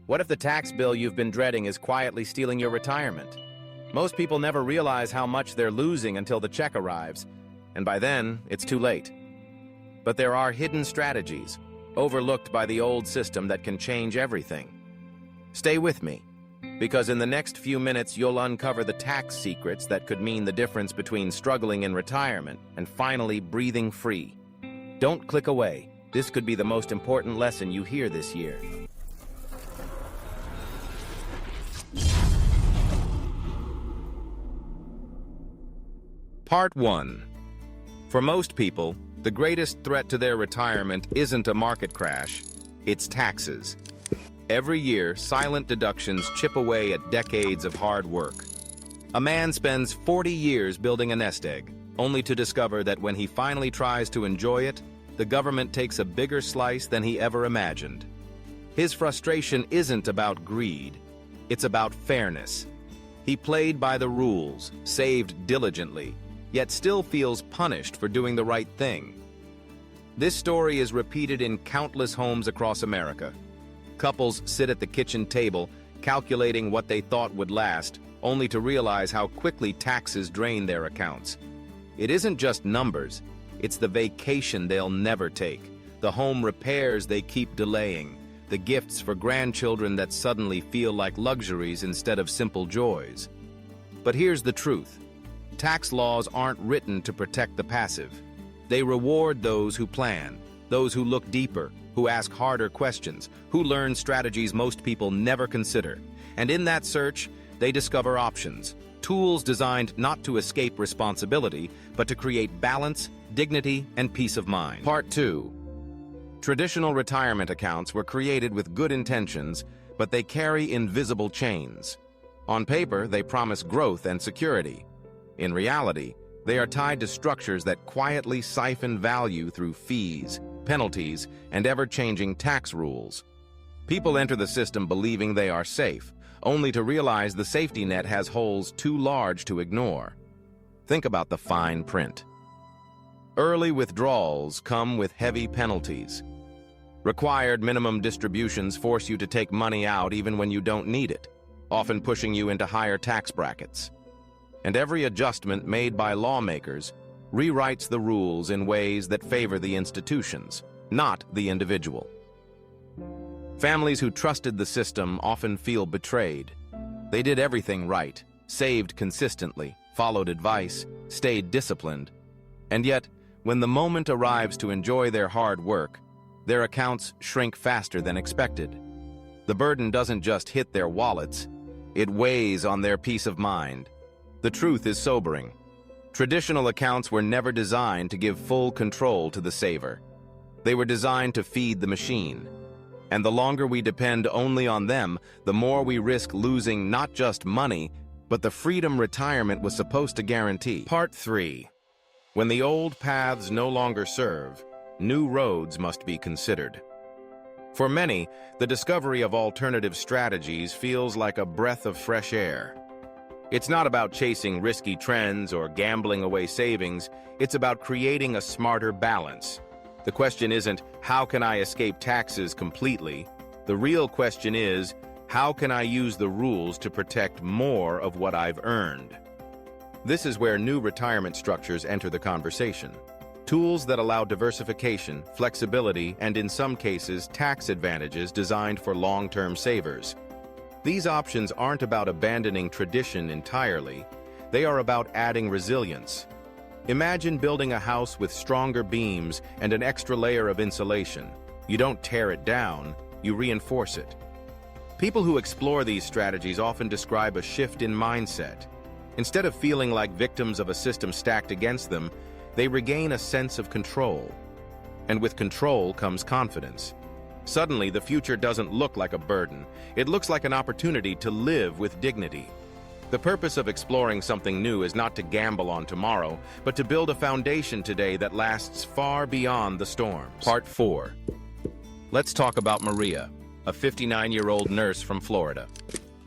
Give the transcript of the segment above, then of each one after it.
What if the tax bill you've been dreading is quietly stealing your retirement? Most people never realize how much they're losing until the check arrives, and by then, it's too late. But there are hidden strategies, overlooked by the old system, that can change everything. Stay with me, because in the next few minutes you'll uncover the tax secrets that could mean the difference between struggling in retirement and finally breathing free. Don't click away. This could be the most important lesson you hear this year. Part 1. For most people, the greatest threat to their retirement isn't a market crash, it's taxes. Every year, silent deductions chip away at decades of hard work. A man spends 40 years building a nest egg, only to discover that when he finally tries to enjoy it, the government takes a bigger slice than he ever imagined. His frustration isn't about greed, it's about fairness. He played by the rules, saved diligently, yet still feels punished for doing the right thing. This story is repeated in countless homes across America. Couples sit at the kitchen table, calculating what they thought would last, only to realize how quickly taxes drain their accounts. It isn't just numbers, it's the vacation they'll never take, the home repairs they keep delaying, the gifts for grandchildren that suddenly feel like luxuries instead of simple joys. But here's the truth. Tax laws aren't written to protect the passive. They reward those who plan, those who look deeper, who ask harder questions, who learn strategies most people never consider. And in that search, they discover options, tools designed not to escape responsibility, but to create balance, dignity, and peace of mind. Part 2. Traditional retirement accounts were created with good intentions, but they carry invisible chains. On paper, they promise growth and security. In reality, they are tied to structures that quietly siphon value through fees, penalties, and ever-changing tax rules. People enter the system believing they are safe, only to realize the safety net has holes too large to ignore. Think about the fine print. Early withdrawals come with heavy penalties. Required minimum distributions force you to take money out even when you don't need it, often pushing you into higher tax brackets. And every adjustment made by lawmakers rewrites the rules in ways that favor the institutions, not the individual. Families who trusted the system often feel betrayed. They did everything right, saved consistently, followed advice, stayed disciplined. And yet, when the moment arrives to enjoy their hard work, their accounts shrink faster than expected. The burden doesn't just hit their wallets, it weighs on their peace of mind. The truth is sobering. Traditional accounts were never designed to give full control to the saver. They were designed to feed the machine. And the longer we depend only on them, the more we risk losing not just money, but the freedom retirement was supposed to guarantee. Part 3. When the old paths no longer serve, new roads must be considered. For many, the discovery of alternative strategies feels like a breath of fresh air. It's not about chasing risky trends or gambling away savings, it's about creating a smarter balance. The question isn't, how can I escape taxes completely? The real question is, how can I use the rules to protect more of what I've earned? This is where new retirement structures enter the conversation. Tools that allow diversification, flexibility, and in some cases, tax advantages designed for long-term savers. These options aren't about abandoning tradition entirely. They are about adding resilience. Imagine building a house with stronger beams and an extra layer of insulation. You don't tear it down, you reinforce it. People who explore these strategies often describe a shift in mindset. Instead of feeling like victims of a system stacked against them, they regain a sense of control. And with control comes confidence. Suddenly, the future doesn't look like a burden. It looks like an opportunity to live with dignity. The purpose of exploring something new is not to gamble on tomorrow, but to build a foundation today that lasts far beyond the storms. Part 4. Let's talk about Maria, a 59-year-old nurse from Florida.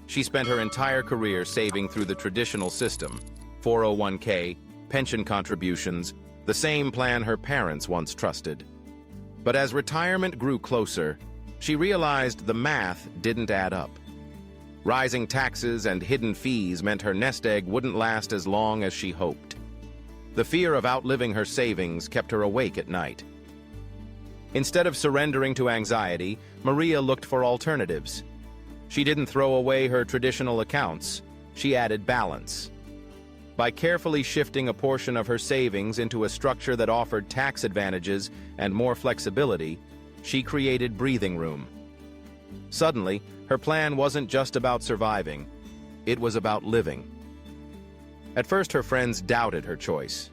She spent her entire career saving through the traditional system, 401k, pension contributions, the same plan her parents once trusted. But as retirement grew closer, She realized the math didn't add up. Rising taxes and hidden fees meant her nest egg wouldn't last as long as she hoped. The fear of outliving her savings kept her awake at night. Instead of surrendering to anxiety, Maria looked for alternatives. She didn't throw away her traditional accounts. She added balance. By carefully shifting a portion of her savings into a structure that offered tax advantages and more flexibility, she created breathing room. Suddenly, her plan wasn't just about surviving, it was about living. At first, her friends doubted her choice.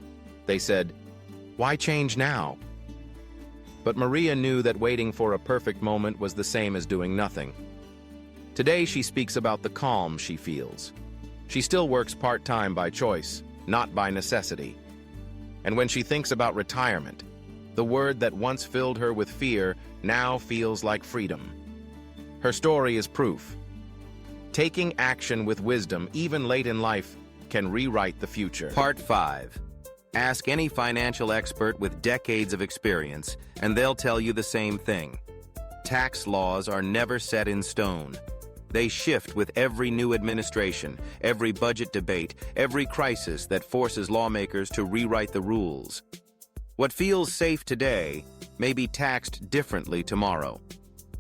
They said, "Why change now?" But Maria knew that waiting for a perfect moment was the same as doing nothing. Today, she speaks about the calm she feels. She still works part-time by choice, not by necessity. And when she thinks about retirement, the word that once filled her with fear now feels like freedom. Her story is proof. Taking action with wisdom, even late in life, can rewrite the future. Part 5. Ask any financial expert with decades of experience, and they'll tell you the same thing. Tax laws are never set in stone. They shift with every new administration, every budget debate, every crisis that forces lawmakers to rewrite the rules. What feels safe today may be taxed differently tomorrow.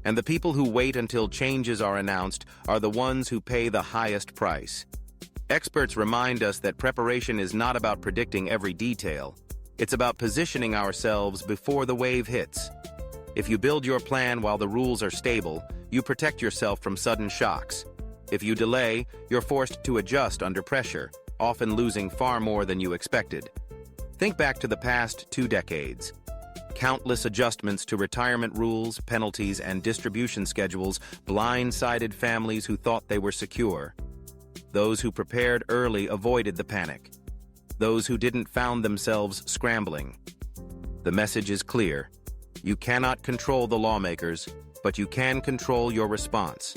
And the people who wait until changes are announced are the ones who pay the highest price. Experts remind us that preparation is not about predicting every detail. It's about positioning ourselves before the wave hits. If you build your plan while the rules are stable, you protect yourself from sudden shocks. If you delay, you're forced to adjust under pressure, often losing far more than you expected. Think back to the past 2 decades. Countless adjustments to retirement rules, penalties, and distribution schedules blindsided families who thought they were secure. Those who prepared early avoided the panic. Those who didn't found themselves scrambling. The message is clear. You cannot control the lawmakers, but you can control your response.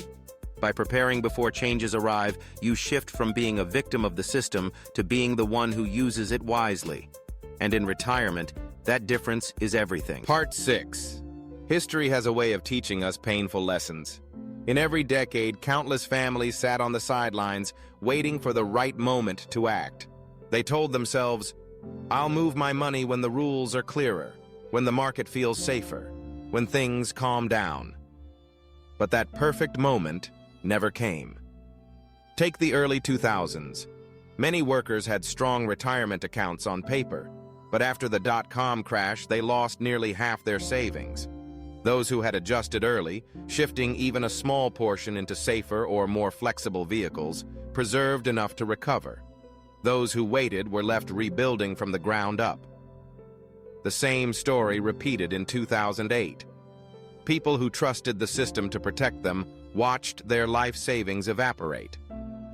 By preparing before changes arrive, you shift from being a victim of the system to being the one who uses it wisely. And in retirement, that difference is everything. Part 6. History has a way of teaching us painful lessons. In every decade, countless families sat on the sidelines, waiting for the right moment to act. They told themselves, "I'll move my money when the rules are clearer, when the market feels safer, when things calm down." But that perfect moment never came. Take the early 2000s. Many workers had strong retirement accounts on paper, but after the dot-com crash, they lost nearly half their savings. Those who had adjusted early, shifting even a small portion into safer or more flexible vehicles, preserved enough to recover. Those who waited were left rebuilding from the ground up. The same story repeated in 2008. People who trusted the system to protect them watched their life savings evaporate.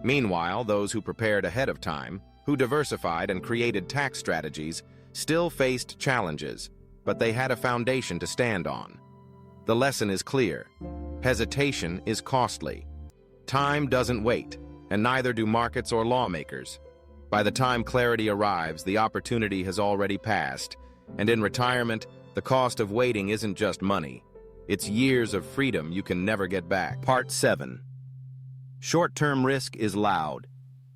Meanwhile, those who prepared ahead of time, who diversified and created tax strategies, still faced challenges, but they had a foundation to stand on. The lesson is clear. Hesitation is costly. Time doesn't wait, and neither do markets or lawmakers. By the time clarity arrives, the opportunity has already passed, and in retirement, the cost of waiting isn't just money. It's years of freedom you can never get back. Part 7. Short-term risk is loud.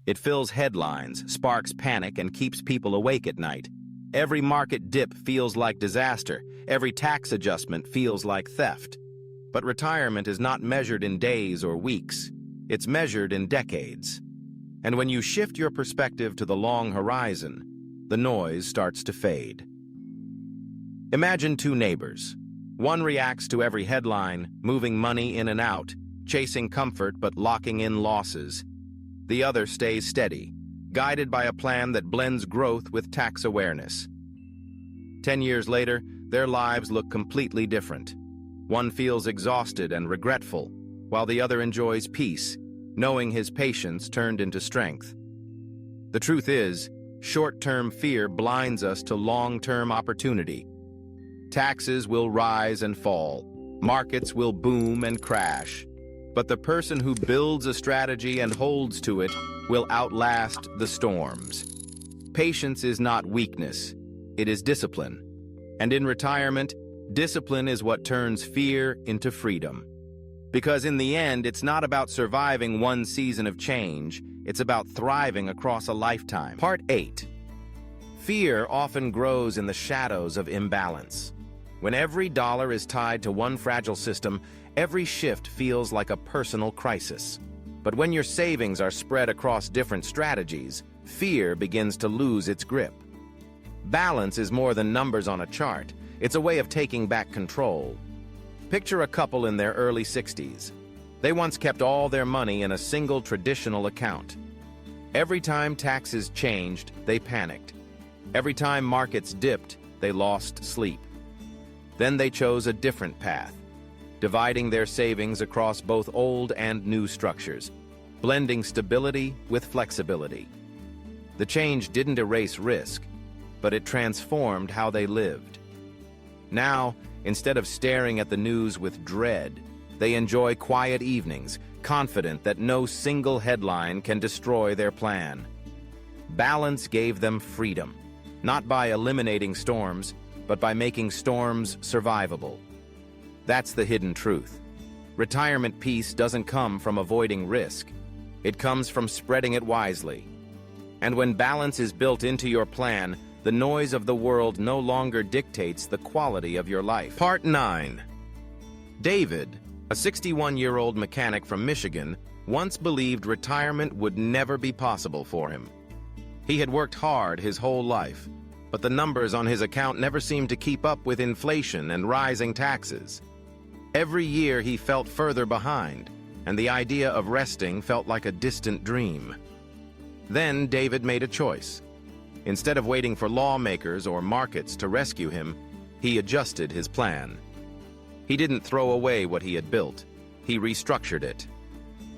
It fills headlines, sparks panic, and keeps people awake at night. Every market dip feels like disaster. Every tax adjustment feels like theft. But retirement is not measured in days or weeks. It's measured in decades. And when you shift your perspective to the long horizon, the noise starts to fade. Imagine 2 neighbors. One reacts to every headline, moving money in and out, chasing comfort but locking in losses. The other stays steady, guided by a plan that blends growth with tax awareness. 10 years later, their lives look completely different. One feels exhausted and regretful, while the other enjoys peace, knowing his patience turned into strength. The truth is, short-term fear blinds us to long-term opportunity. Taxes will rise and fall. Markets will boom and crash. But the person who builds a strategy and holds to it will outlast the storms. Patience is not weakness. It is discipline. And in retirement, Discipline is what turns fear into freedom. Because in the end, it's not about surviving one season of change, it's about thriving across a lifetime. Part 8. Fear often grows in the shadows of imbalance. When every dollar is tied to one fragile system, every shift feels like a personal crisis. But when your savings are spread across different strategies, fear begins to lose its grip. Balance is more than numbers on a chart. It's a way of taking back control. Picture a couple in their early 60s. They once kept all their money in a single traditional account. Every time taxes changed, they panicked. Every time markets dipped, they lost sleep. Then they chose a different path, dividing their savings across both old and new structures, blending stability with flexibility. The change didn't erase risk, but it transformed how they lived. Now, instead of staring at the news with dread, they enjoy quiet evenings, confident that no single headline can destroy their plan. Balance gave them freedom, not by eliminating storms, but by making storms survivable. That's the hidden truth. Retirement peace doesn't come from avoiding risk. It comes from spreading it wisely. And when balance is built into your plan, the noise of the world no longer dictates the quality of your life. Part 9. David, a 61-year-old mechanic from Michigan, once believed retirement would never be possible for him. He had worked hard his whole life, but the numbers on his account never seemed to keep up with inflation and rising taxes. Every year he felt further behind, and the idea of resting felt like a distant dream. Then David made a choice. Instead of waiting for lawmakers or markets to rescue him, he adjusted his plan. He didn't throw away what he had built. He restructured it.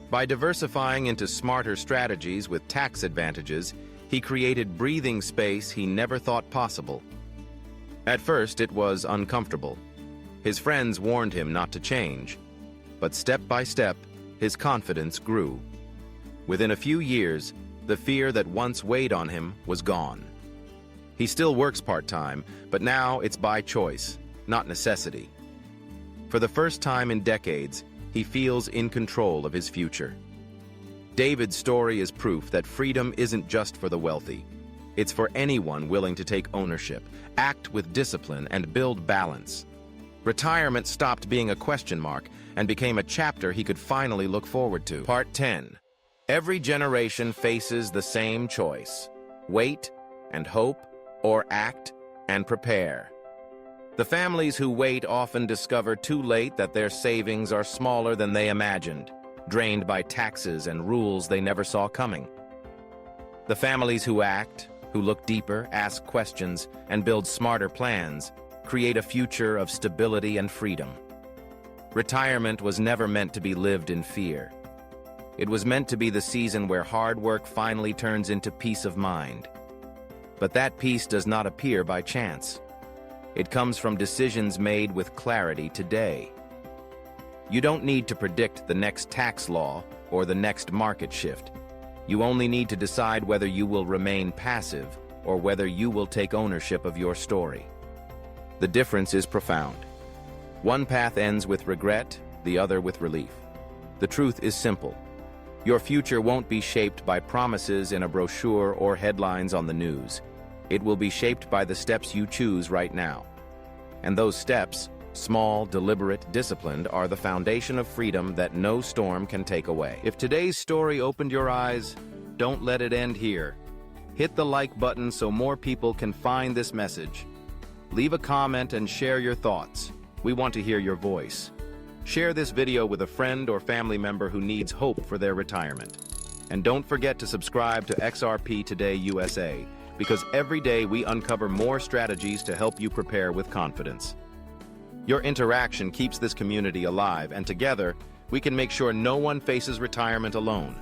By diversifying into smarter strategies with tax advantages, he created breathing space he never thought possible. At first, it was uncomfortable. His friends warned him not to change. But step by step, his confidence grew. Within a few years, the fear that once weighed on him was gone. He still works part-time, but now it's by choice, not necessity. For the first time in decades, he feels in control of his future. David's story is proof that freedom isn't just for the wealthy. It's for anyone willing to take ownership, act with discipline, and build balance. Retirement stopped being a question mark and became a chapter he could finally look forward to. Part 10. Every generation faces the same choice: wait and hope, or act and prepare. The families who wait often discover too late that their savings are smaller than they imagined, drained by taxes and rules they never saw coming. The families who act, who look deeper, ask questions, and build smarter plans, create a future of stability and freedom. Retirement was never meant to be lived in fear. It was meant to be the season where hard work finally turns into peace of mind. But that peace does not appear by chance. It comes from decisions made with clarity today. You don't need to predict the next tax law or the next market shift. You only need to decide whether you will remain passive or whether you will take ownership of your story. The difference is profound. One path ends with regret, the other with relief. The truth is simple. Your future won't be shaped by promises in a brochure or headlines on the news. It will be shaped by the steps you choose right now. And those steps, small, deliberate, disciplined, are the foundation of freedom that no storm can take away. If today's story opened your eyes, don't let it end here. Hit the like button so more people can find this message. Leave a comment and share your thoughts. We want to hear your voice. Share this video with a friend or family member who needs hope for their retirement. And don't forget to subscribe to XRP Today USA, because every day we uncover more strategies to help you prepare with confidence. Your interaction keeps this community alive, and together, we can make sure no one faces retirement alone.